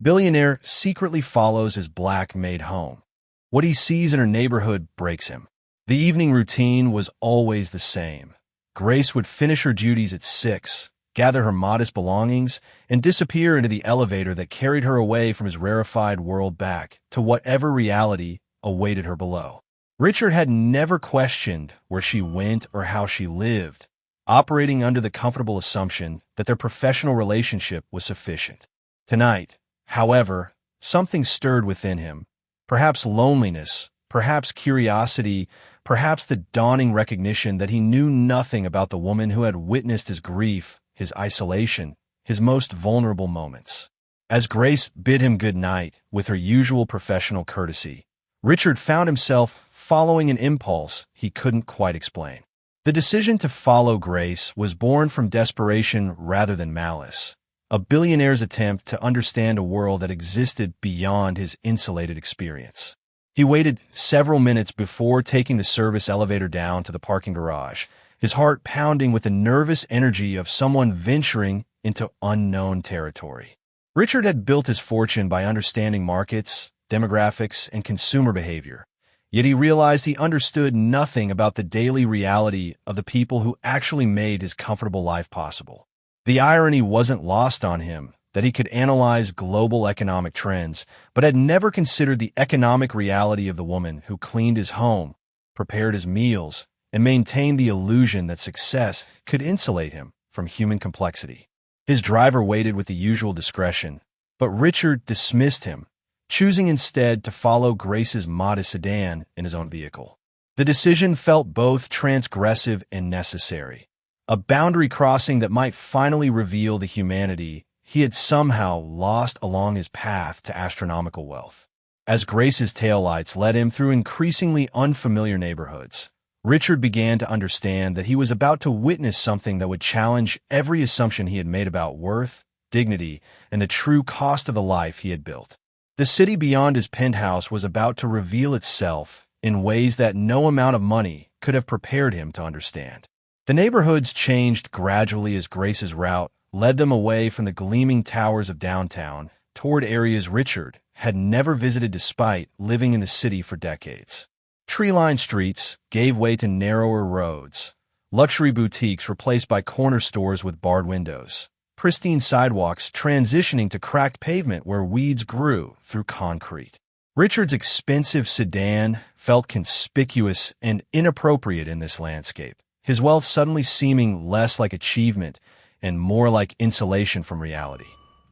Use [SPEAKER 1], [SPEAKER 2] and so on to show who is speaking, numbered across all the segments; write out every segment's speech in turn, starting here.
[SPEAKER 1] Billionaire secretly follows his black Maid home. What he sees in her neighborhood breaks him. The evening routine was always the same. Grace would finish her duties at 6, gather her modest belongings, and disappear into the elevator that carried her away from his rarefied world back to whatever reality awaited her below. Richard had never questioned where she went or how she lived, operating under the comfortable assumption that their professional relationship was sufficient. Tonight, however, something stirred within him, perhaps loneliness, perhaps curiosity, perhaps the dawning recognition that he knew nothing about the woman who had witnessed his grief, his isolation, his most vulnerable moments. As Grace bid him good night with her usual professional courtesy, Richard found himself following an impulse he couldn't quite explain. The decision to follow Grace was born from desperation rather than malice, a billionaire's attempt to understand a world that existed beyond his insulated experience. He waited several minutes before taking the service elevator down to the parking garage, his heart pounding with the nervous energy of someone venturing into unknown territory. Richard had built his fortune by understanding markets, demographics, and consumer behavior, yet he realized he understood nothing about the daily reality of the people who actually made his comfortable life possible. The irony wasn't lost on him that he could analyze global economic trends, but had never considered the economic reality of the woman who cleaned his home, prepared his meals, and maintained the illusion that success could insulate him from human complexity. His driver waited with the usual discretion, but Richard dismissed him, choosing instead to follow Grace's modest sedan in his own vehicle. The decision felt both transgressive and necessary, a boundary crossing that might finally reveal the humanity he had somehow lost along his path to astronomical wealth. As Grace's taillights led him through increasingly unfamiliar neighborhoods, Richard began to understand that he was about to witness something that would challenge every assumption he had made about worth, dignity, and the true cost of the life he had built. The city beyond his penthouse was about to reveal itself in ways that no amount of money could have prepared him to understand. The neighborhoods changed gradually as Grace's route led them away from the gleaming towers of downtown toward areas Richard had never visited despite living in the city for decades. Tree-lined streets gave way to narrower roads, luxury boutiques replaced by corner stores with barred windows, pristine sidewalks transitioning to cracked pavement where weeds grew through concrete. Richard's expensive sedan felt conspicuous and inappropriate in this landscape, his wealth suddenly seeming less like achievement and more like insulation from reality.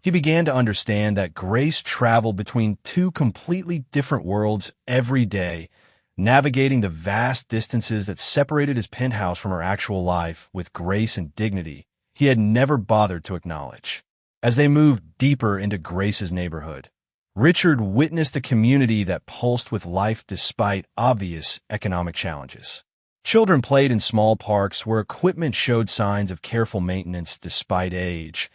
[SPEAKER 1] He began to understand that Grace traveled between two completely different worlds every day, navigating the vast distances that separated his penthouse from her actual life with grace and dignity he had never bothered to acknowledge. As they moved deeper into Grace's neighborhood, Richard witnessed a community that pulsed with life despite obvious economic challenges. Children played in small parks where equipment showed signs of careful maintenance despite age.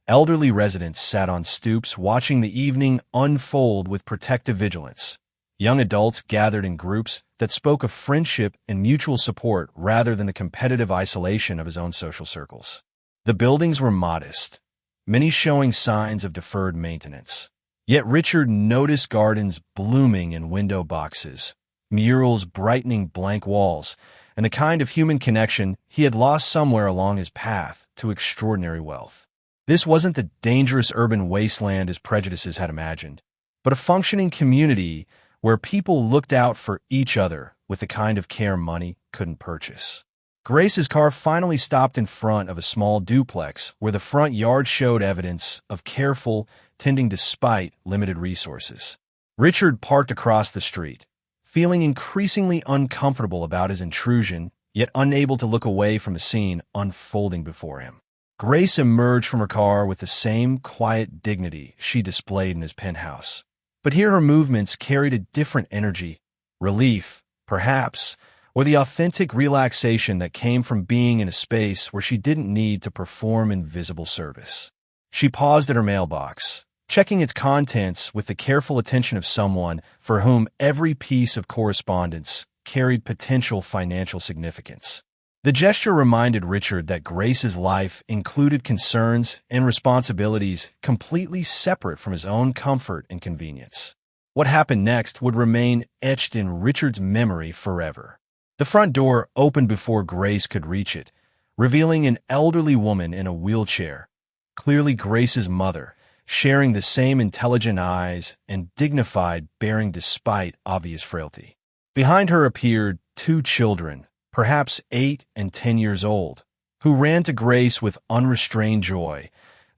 [SPEAKER 1] Elderly residents sat on stoops watching the evening unfold with protective vigilance. Young adults gathered in groups that spoke of friendship and mutual support rather than the competitive isolation of his own social circles. The buildings were modest, many showing signs of deferred maintenance. Yet Richard noticed gardens blooming in window boxes, murals brightening blank walls, and the kind of human connection he had lost somewhere along his path to extraordinary wealth. This wasn't the dangerous urban wasteland his prejudices had imagined, but a functioning community where people looked out for each other with the kind of care money couldn't purchase. Grace's car finally stopped in front of a small duplex where the front yard showed evidence of careful tending despite limited resources. Richard parked across the street, feeling increasingly uncomfortable about his intrusion, yet unable to look away from the scene unfolding before him. Grace emerged from her car with the same quiet dignity she displayed in his penthouse. But here her movements carried a different energy, relief, perhaps, or the authentic relaxation that came from being in a space where she didn't need to perform invisible service. She paused at her mailbox, checking its contents with the careful attention of someone for whom every piece of correspondence carried potential financial significance. The gesture reminded Richard that Grace's life included concerns and responsibilities completely separate from his own comfort and convenience. What happened next would remain etched in Richard's memory forever. The front door opened before Grace could reach it, revealing an elderly woman in a wheelchair, clearly Grace's mother, sharing the same intelligent eyes and dignified bearing despite obvious frailty. Behind her appeared two children, perhaps 8 and 10 years old, who ran to Grace with unrestrained joy,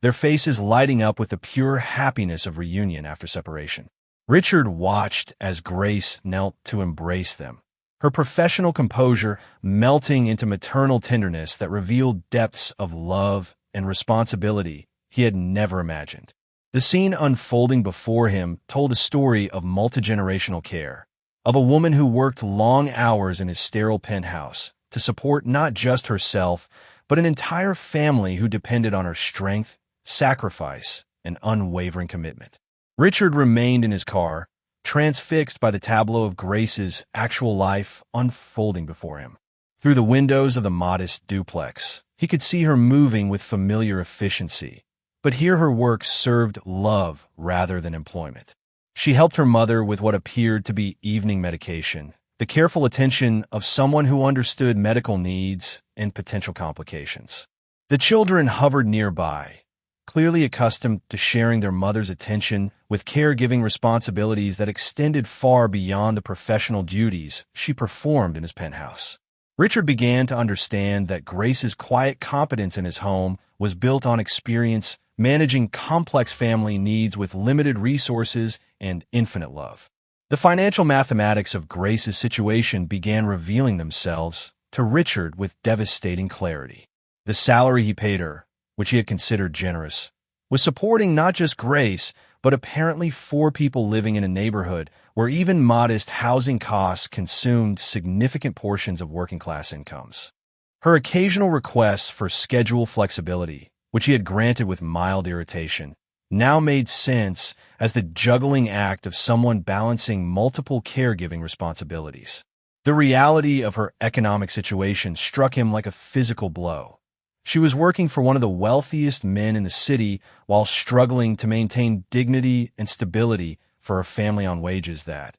[SPEAKER 1] their faces lighting up with the pure happiness of reunion after separation. Richard watched as Grace knelt to embrace them, her professional composure melting into maternal tenderness that revealed depths of love and responsibility he had never imagined. The scene unfolding before him told a story of multi-generational care, of a woman who worked long hours in his sterile penthouse to support not just herself, but an entire family who depended on her strength, sacrifice, and unwavering commitment. Richard remained in his car, transfixed by the tableau of Grace's actual life unfolding before him. Through the windows of the modest duplex, he could see her moving with familiar efficiency, but here her work served love rather than employment. She helped her mother with what appeared to be evening medication, the careful attention of someone who understood medical needs and potential complications. The children hovered nearby, clearly accustomed to sharing their mother's attention with caregiving responsibilities that extended far beyond the professional duties she performed in his penthouse. Richard began to understand that Grace's quiet competence in his home was built on experience managing complex family needs with limited resources and infinite love. The financial mathematics of Grace's situation began revealing themselves to Richard with devastating clarity. The salary he paid her, which he had considered generous, was supporting not just Grace, but apparently 4 people living in a neighborhood where even modest housing costs consumed significant portions of working-class incomes. Her occasional requests for schedule flexibility, which he had granted with mild irritation, now made sense as the juggling act of someone balancing multiple caregiving responsibilities. The reality of her economic situation struck him like a physical blow. She was working for one of the wealthiest men in the city while struggling to maintain dignity and stability for a family on wages that,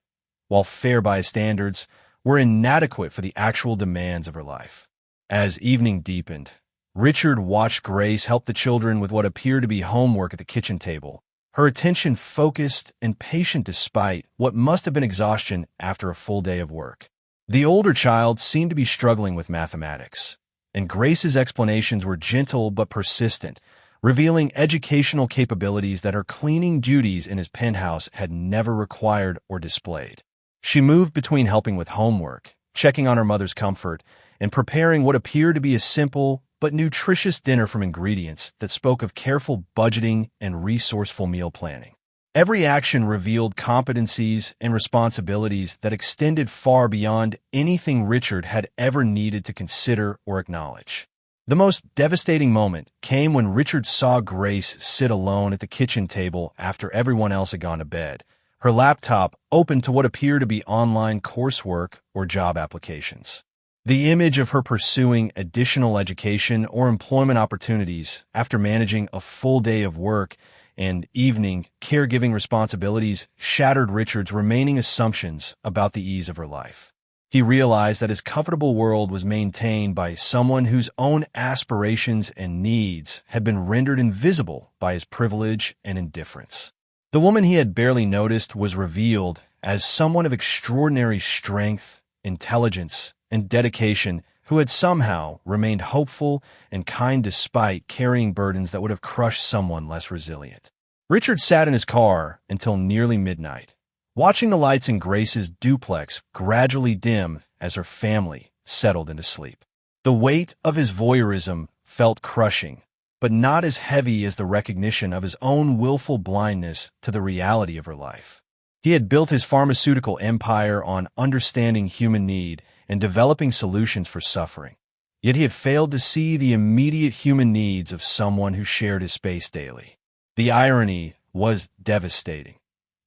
[SPEAKER 1] while fair by his standards, were inadequate for the actual demands of her life. As evening deepened, Richard watched Grace help the children with what appeared to be homework at the kitchen table, her attention focused and patient despite what must have been exhaustion after a full day of work. The older child seemed to be struggling with mathematics, and Grace's explanations were gentle but persistent, revealing educational capabilities that her cleaning duties in his penthouse had never required or displayed. She moved between helping with homework, checking on her mother's comfort, and preparing what appeared to be a simple but nutritious dinner from ingredients that spoke of careful budgeting and resourceful meal planning. Every action revealed competencies and responsibilities that extended far beyond anything Richard had ever needed to consider or acknowledge. The most devastating moment came when Richard saw Grace sit alone at the kitchen table after everyone else had gone to bed, her laptop open to what appeared to be online coursework or job applications. The image of her pursuing additional education or employment opportunities after managing a full day of work and evening caregiving responsibilities shattered Richard's remaining assumptions about the ease of her life. He realized that his comfortable world was maintained by someone whose own aspirations and needs had been rendered invisible by his privilege and indifference. The woman he had barely noticed was revealed as someone of extraordinary strength, intelligence, and dedication who had somehow remained hopeful and kind despite carrying burdens that would have crushed someone less resilient. Richard sat in his car until nearly midnight, watching the lights in Grace's duplex gradually dim as her family settled into sleep. The weight of his voyeurism felt crushing, but not as heavy as the recognition of his own willful blindness to the reality of her life. He had built his pharmaceutical empire on understanding human need and developing solutions for suffering. Yet he had failed to see the immediate human needs of someone who shared his space daily. The irony was devastating.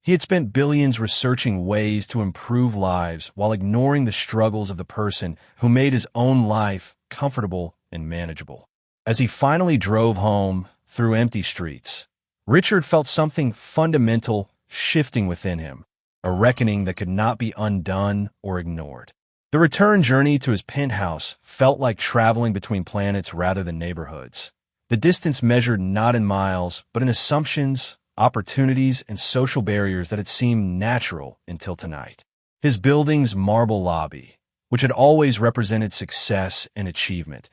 [SPEAKER 1] He had spent billions researching ways to improve lives while ignoring the struggles of the person who made his own life comfortable and manageable. As he finally drove home through empty streets, Richard felt something fundamental shifting within him, a reckoning that could not be undone or ignored. The return journey to his penthouse felt like traveling between planets rather than neighborhoods. The distance measured not in miles, but in assumptions, opportunities, and social barriers that had seemed natural until tonight. His building's marble lobby, which had always represented success and achievement,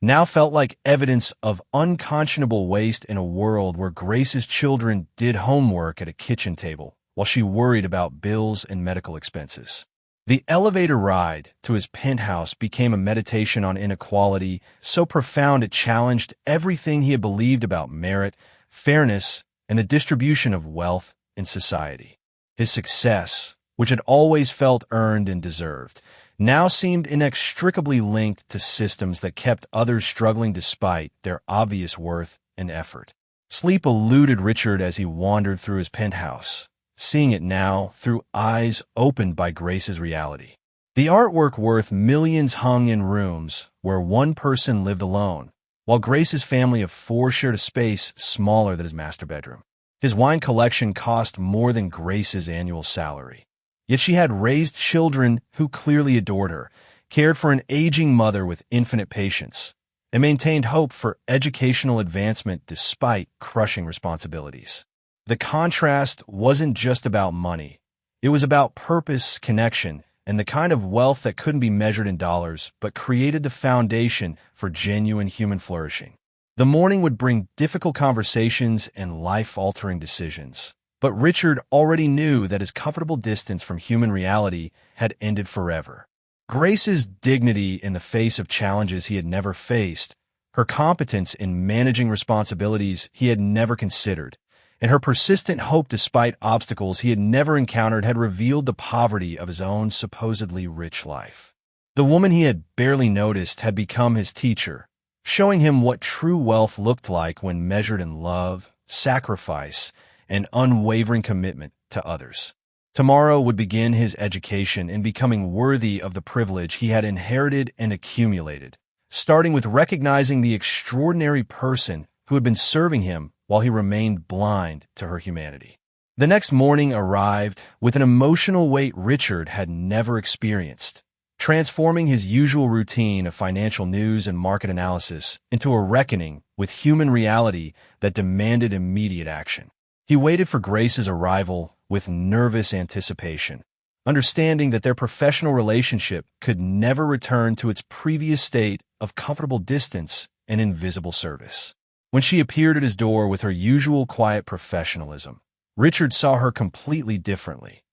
[SPEAKER 1] now felt like evidence of unconscionable waste in a world where Grace's children did homework at a kitchen table while she worried about bills and medical expenses. The elevator ride to his penthouse became a meditation on inequality so profound it challenged everything he had believed about merit, fairness, and the distribution of wealth in society. His success, which had always felt earned and deserved, now seemed inextricably linked to systems that kept others struggling despite their obvious worth and effort. Sleep eluded Richard as he wandered through his penthouse, seeing it now through eyes opened by Grace's reality. The artwork worth millions hung in rooms where one person lived alone, while Grace's family of four shared a space smaller than his master bedroom. His wine collection cost more than Grace's annual salary. Yet she had raised children who clearly adored her, cared for an aging mother with infinite patience, and maintained hope for educational advancement despite crushing responsibilities. The contrast wasn't just about money. It was about purpose, connection, and the kind of wealth that couldn't be measured in dollars, but created the foundation for genuine human flourishing. The morning would bring difficult conversations and life-altering decisions. But Richard already knew that his comfortable distance from human reality had ended forever. Grace's dignity in the face of challenges he had never faced, her competence in managing responsibilities he had never considered, and her persistent hope despite obstacles he had never encountered had revealed the poverty of his own supposedly rich life. The woman he had barely noticed had become his teacher, showing him what true wealth looked like when measured in love, sacrifice, and unwavering commitment to others. Tomorrow would begin his education in becoming worthy of the privilege he had inherited and accumulated, starting with recognizing the extraordinary person who had been serving him while he remained blind to her humanity. The next morning arrived with an emotional weight Richard had never experienced, transforming his usual routine of financial news and market analysis into a reckoning with human reality that demanded immediate action. He waited for Grace's arrival with nervous anticipation, understanding that their professional relationship could never return to its previous state of comfortable distance and invisible service. When she appeared at his door with her usual quiet professionalism, Richard saw her completely differently,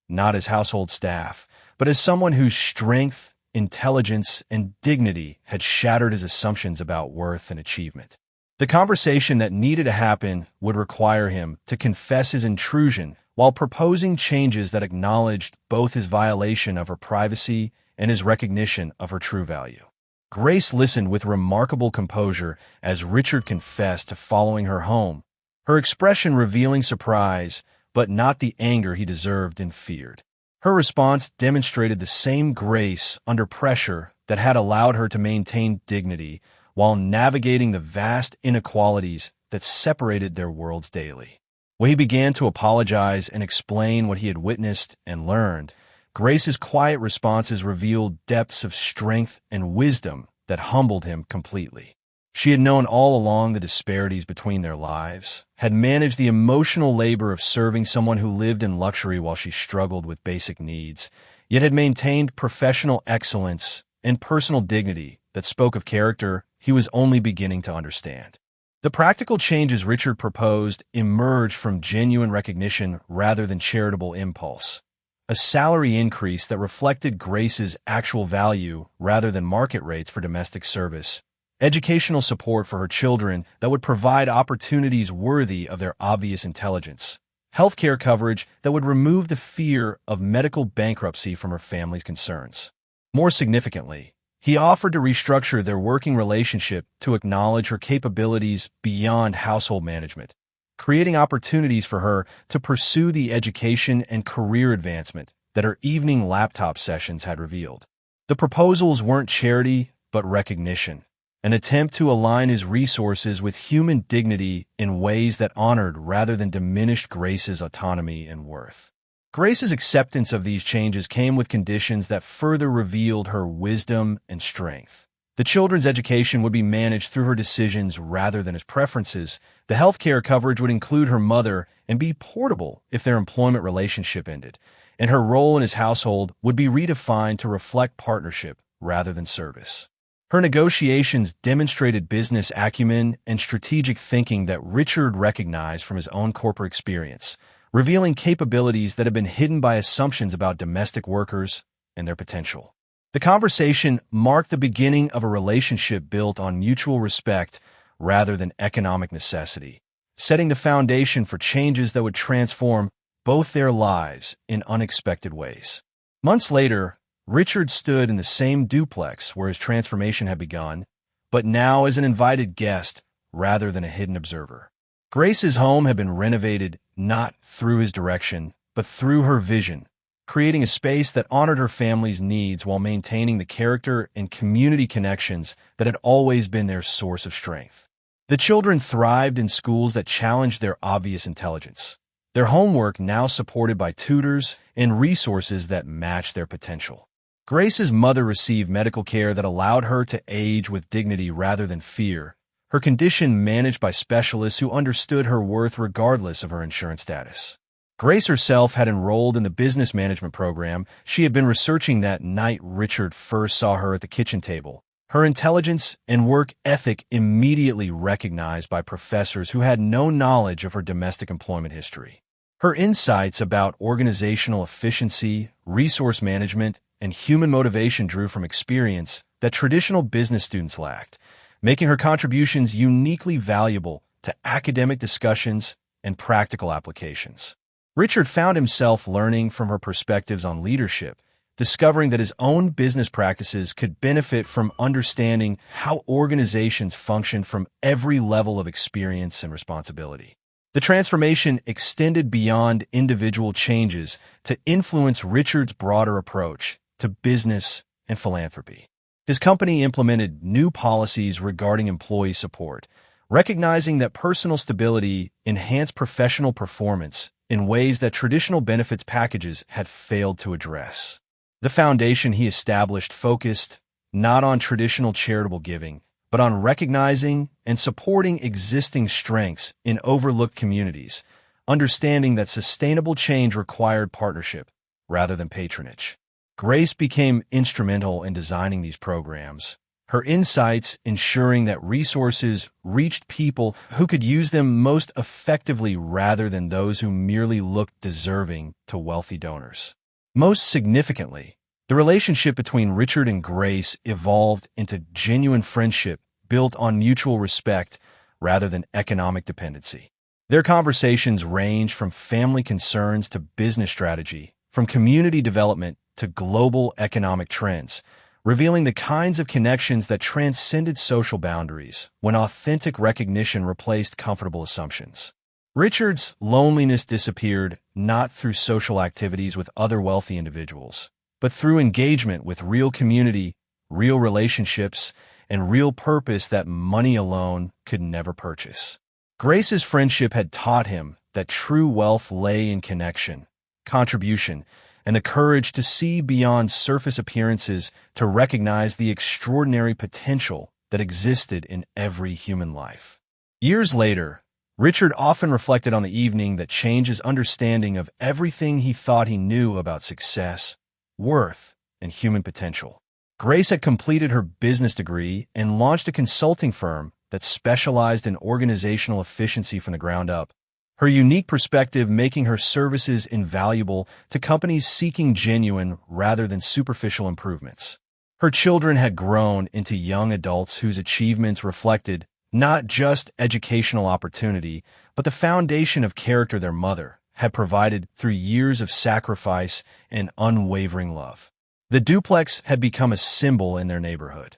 [SPEAKER 1] not as household staff, but as someone whose strength, intelligence, and dignity had shattered his assumptions about worth and achievement. The conversation that needed to happen would require him to confess his intrusion while proposing changes that acknowledged both his violation of her privacy and his recognition of her true value. Grace listened with remarkable composure as Richard confessed to following her home, her expression revealing surprise, but not the anger he deserved and feared. Her response demonstrated the same grace under pressure that had allowed her to maintain dignity while navigating the vast inequalities that separated their worlds daily. When he began to apologize and explain what he had witnessed and learned, Grace's quiet responses revealed depths of strength and wisdom that humbled him completely. She had known all along the disparities between their lives, had managed the emotional labor of serving someone who lived in luxury while she struggled with basic needs, yet had maintained professional excellence and personal dignity that spoke of character he was only beginning to understand. The practical changes Richard proposed emerged from genuine recognition rather than charitable impulse. A salary increase that reflected Grace's actual value rather than market rates for domestic service. Educational support for her children that would provide opportunities worthy of their obvious intelligence. Healthcare coverage that would remove the fear of medical bankruptcy from her family's concerns. More significantly, he offered to restructure their working relationship to acknowledge her capabilities beyond household management, creating opportunities for her to pursue the education and career advancement that her evening laptop sessions had revealed. The proposals weren't charity, but recognition, an attempt to align his resources with human dignity in ways that honored rather than diminished Grace's autonomy and worth. Grace's acceptance of these changes came with conditions that further revealed her wisdom and strength. The children's education would be managed through her decisions rather than his preferences. The healthcare coverage would include her mother and be portable if their employment relationship ended, and her role in his household would be redefined to reflect partnership rather than service. Her negotiations demonstrated business acumen and strategic thinking that Richard recognized from his own corporate experience, revealing capabilities that had been hidden by assumptions about domestic workers and their potential. The conversation marked the beginning of a relationship built on mutual respect rather than economic necessity, setting the foundation for changes that would transform both their lives in unexpected ways. Months later, Richard stood in the same duplex where his transformation had begun, but now as an invited guest rather than a hidden observer. Grace's home had been renovated not through his direction, but through her vision, creating a space that honored her family's needs while maintaining the character and community connections that had always been their source of strength. The children thrived in schools that challenged their obvious intelligence, their homework now supported by tutors and resources that matched their potential. Grace's mother received medical care that allowed her to age with dignity rather than fear, her condition managed by specialists who understood her worth regardless of her insurance status. Grace herself had enrolled in the business management program she had been researching that night Richard first saw her at the kitchen table, her intelligence and work ethic immediately recognized by professors who had no knowledge of her domestic employment history. Her insights about organizational efficiency, resource management, and human motivation drew from experience that traditional business students lacked, making her contributions uniquely valuable to academic discussions and practical applications. Richard found himself learning from her perspectives on leadership, discovering that his own business practices could benefit from understanding how organizations function from every level of experience and responsibility. The transformation extended beyond individual changes to influence Richard's broader approach to business and philanthropy. His company implemented new policies regarding employee support, recognizing that personal stability enhanced professional performance in ways that traditional benefits packages had failed to address. The foundation he established focused not on traditional charitable giving, but on recognizing and supporting existing strengths in overlooked communities, understanding that sustainable change required partnership rather than patronage. Grace became instrumental in designing these programs, her insights ensuring that resources reached people who could use them most effectively rather than those who merely looked deserving to wealthy donors. Most significantly, the relationship between Richard and Grace evolved into genuine friendship built on mutual respect rather than economic dependency. Their conversations ranged from family concerns to business strategy, from community development to global economic trends, revealing the kinds of connections that transcended social boundaries when authentic recognition replaced comfortable assumptions. Richard's loneliness disappeared not through social activities with other wealthy individuals, but through engagement with real community, real relationships, and real purpose that money alone could never purchase. Grace's friendship had taught him that true wealth lay in connection, contribution, and the courage to see beyond surface appearances to recognize the extraordinary potential that existed in every human life. Years later, Richard often reflected on the evening that changed his understanding of everything he thought he knew about success, worth, and human potential. Grace had completed her business degree and launched a consulting firm that specialized in organizational efficiency from the ground up, her unique perspective making her services invaluable to companies seeking genuine rather than superficial improvements. Her children had grown into young adults whose achievements reflected not just educational opportunity, but the foundation of character their mother had provided through years of sacrifice and unwavering love. The duplex had become a symbol in their neighborhood,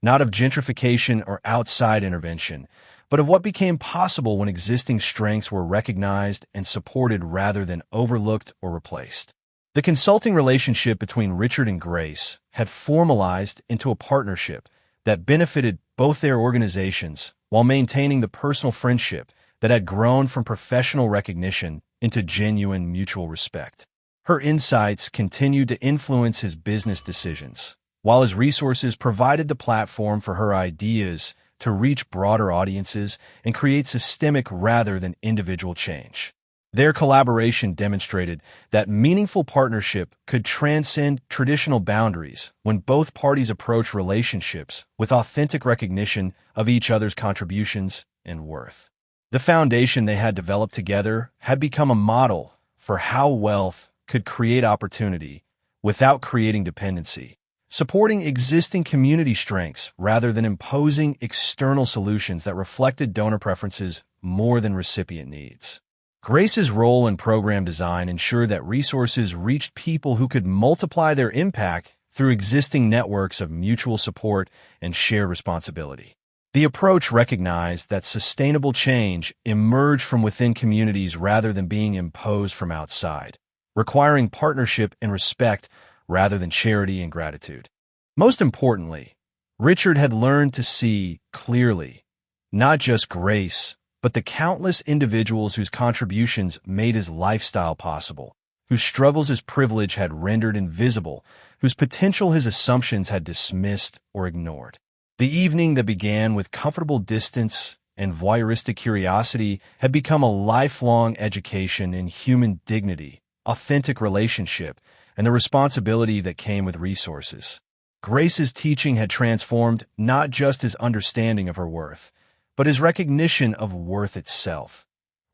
[SPEAKER 1] not of gentrification or outside intervention, but of what became possible when existing strengths were recognized and supported rather than overlooked or replaced. The consulting relationship between Richard and Grace had formalized into a partnership that benefited both their organizations while maintaining the personal friendship that had grown from professional recognition into genuine mutual respect. Her insights continued to influence his business decisions, while his resources provided the platform for her ideas to reach broader audiences and create systemic rather than individual change. Their collaboration demonstrated that meaningful partnership could transcend traditional boundaries when both parties approach relationships with authentic recognition of each other's contributions and worth. The foundation they had developed together had become a model for how wealth could create opportunity without creating dependency, supporting existing community strengths rather than imposing external solutions that reflected donor preferences more than recipient needs. Grace's role in program design ensured that resources reached people who could multiply their impact through existing networks of mutual support and shared responsibility. The approach recognized that sustainable change emerged from within communities rather than being imposed from outside, requiring partnership and respect rather than charity and gratitude. Most importantly, Richard had learned to see clearly not just Grace, but the countless individuals whose contributions made his lifestyle possible, whose struggles his privilege had rendered invisible, whose potential his assumptions had dismissed or ignored. The evening that began with comfortable distance and voyeuristic curiosity had become a lifelong education in human dignity, authentic relationship, and the responsibility that came with resources. Grace's teaching had transformed not just his understanding of her worth, but his recognition of worth itself,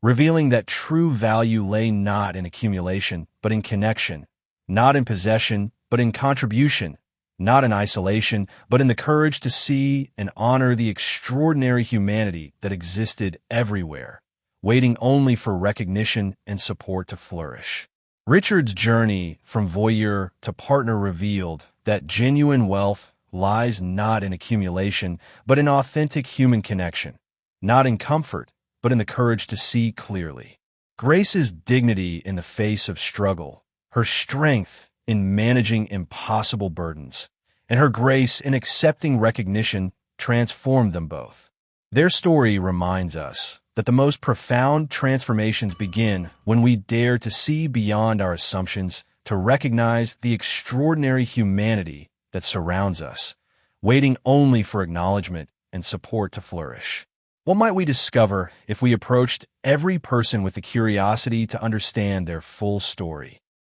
[SPEAKER 1] revealing that true value lay not in accumulation, but in connection, not in possession, but in contribution, not in isolation, but in the courage to see and honor the extraordinary humanity that existed everywhere, waiting only for recognition and support to flourish. Richard's journey from voyeur to partner revealed that genuine wealth lies not in accumulation, but in authentic human connection, not in comfort, but in the courage to see clearly. Grace's dignity in the face of struggle, her strength in managing impossible burdens, and her grace in accepting recognition transformed them both. Their story reminds us that the most profound transformations begin when we dare to see beyond our assumptions, to recognize the extraordinary humanity that surrounds us, waiting only for acknowledgement and support to flourish. What might we discover if we approached every person with the curiosity to understand their full story?